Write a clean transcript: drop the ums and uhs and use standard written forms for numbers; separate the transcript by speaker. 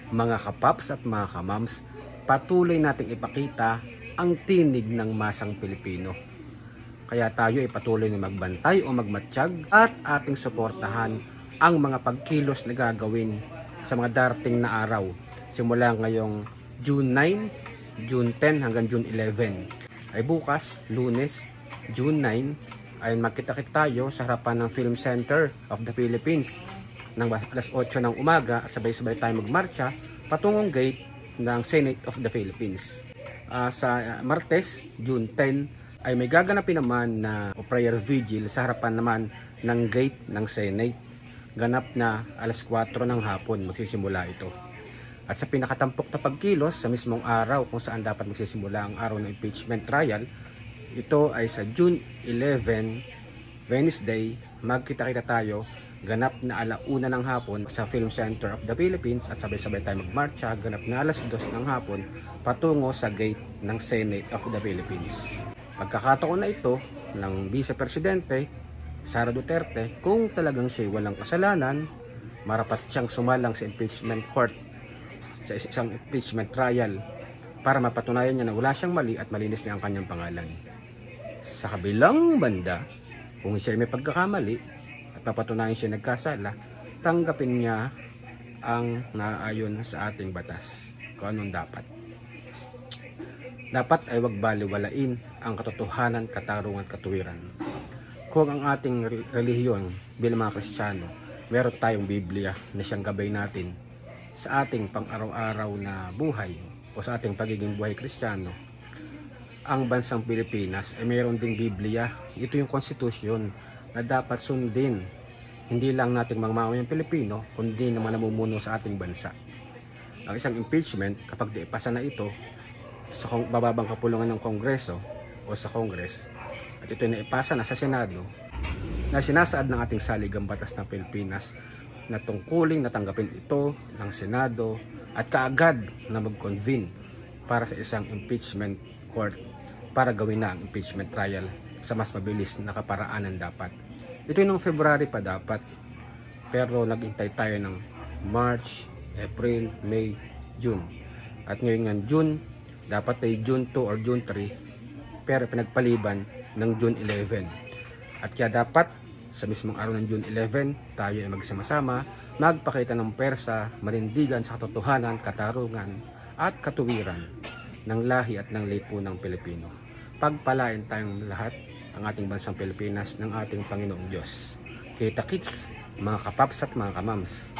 Speaker 1: Mga kapaps at mga kamams, patuloy nating ipakita ang tinig ng masang Pilipino. Kaya tayo ay patuloy na magbantay o magmatsyag at ating suportahan ang mga pagkilos na gagawin sa mga darating na araw. Simula ngayong June 9, June 10 hanggang June 11. Ay bukas, Lunes, June 9, ay magkita-kita tayo sa harapan ng Film Center of the Philippines ng alas 8 ng umaga at sabay-sabay tayo magmarcha patungong gate ng Senate of the Philippines. Sa Martes, June 10, ay may gaganapin naman na prayer vigil sa harapan naman ng gate ng Senate. Ganap na alas 4 ng hapon magsisimula ito. At sa pinakatampok na pagkilos sa mismong araw kung saan dapat magsisimula ang araw ng impeachment trial, ito ay sa June 11, Wednesday, magkita-kita tayo, ganap na alauna ng hapon sa Film Center of the Philippines at sabay-sabay tayo magmarcha, ganap na alas 2 ng hapon patungo sa gate ng Senate of the Philippines. Pagkakataon na ito ng Vice Presidente Sara Duterte, kung talagang siya walang kasalanan, marapat siyang sumalang sa impeachment court sa isang impeachment trial para mapatunayan niya na wala siyang mali at malinis niya ang kanyang pangalan. Sa kabilang banda, kung siya may pagkakamali at mapatunayan siya nagkasala, tanggapin niya ang naayon sa ating batas kung anong dapat. Dapat ay wag baliwalain ang katotohanan, katarungan at katuwiran. Kung ang ating relihiyon bilang mga Kristiyano, meron tayong Biblia na siyang gabay natin sa ating pang-araw-araw na buhay o sa ating pagiging buhay Kristiyano, ang bansang Pilipinas ay mayroon ding Biblia. Ito yung konstitusyon na dapat sundin, hindi lang nating mga mamamayang Pilipino, kundi naman namumuno sa ating bansa. Ang isang impeachment, kapag diipasa na ito sa bababang kapulungan ng Kongreso o sa Congress, at ito na ipasa na sa Senado, na sinasaad ng ating saligang batas ng Pilipinas na tungkuling natanggapin ito ng Senado at kaagad na mag-convene para sa isang impeachment court para gawin na ang impeachment trial sa mas mabilis na kaparaanan dapat. Ito yung February pa dapat, pero naghintay tayo ng March, April, May, June. At ngayon ng June, dapat ay June 2 or June 3, pero pinagpaliban ng June 11. At kaya dapat sa mismong araw ng June 11, tayo ay magsama-sama, magpakita ng persa, manindigan sa katotohanan, katarungan at katuwiran ng lahi at ng lipunang Pilipino. Pagpalain tayong lahat, ang ating bansang Pilipinas, ng ating Panginoong Diyos. Kita-kits, mga kapaps at mga kamams.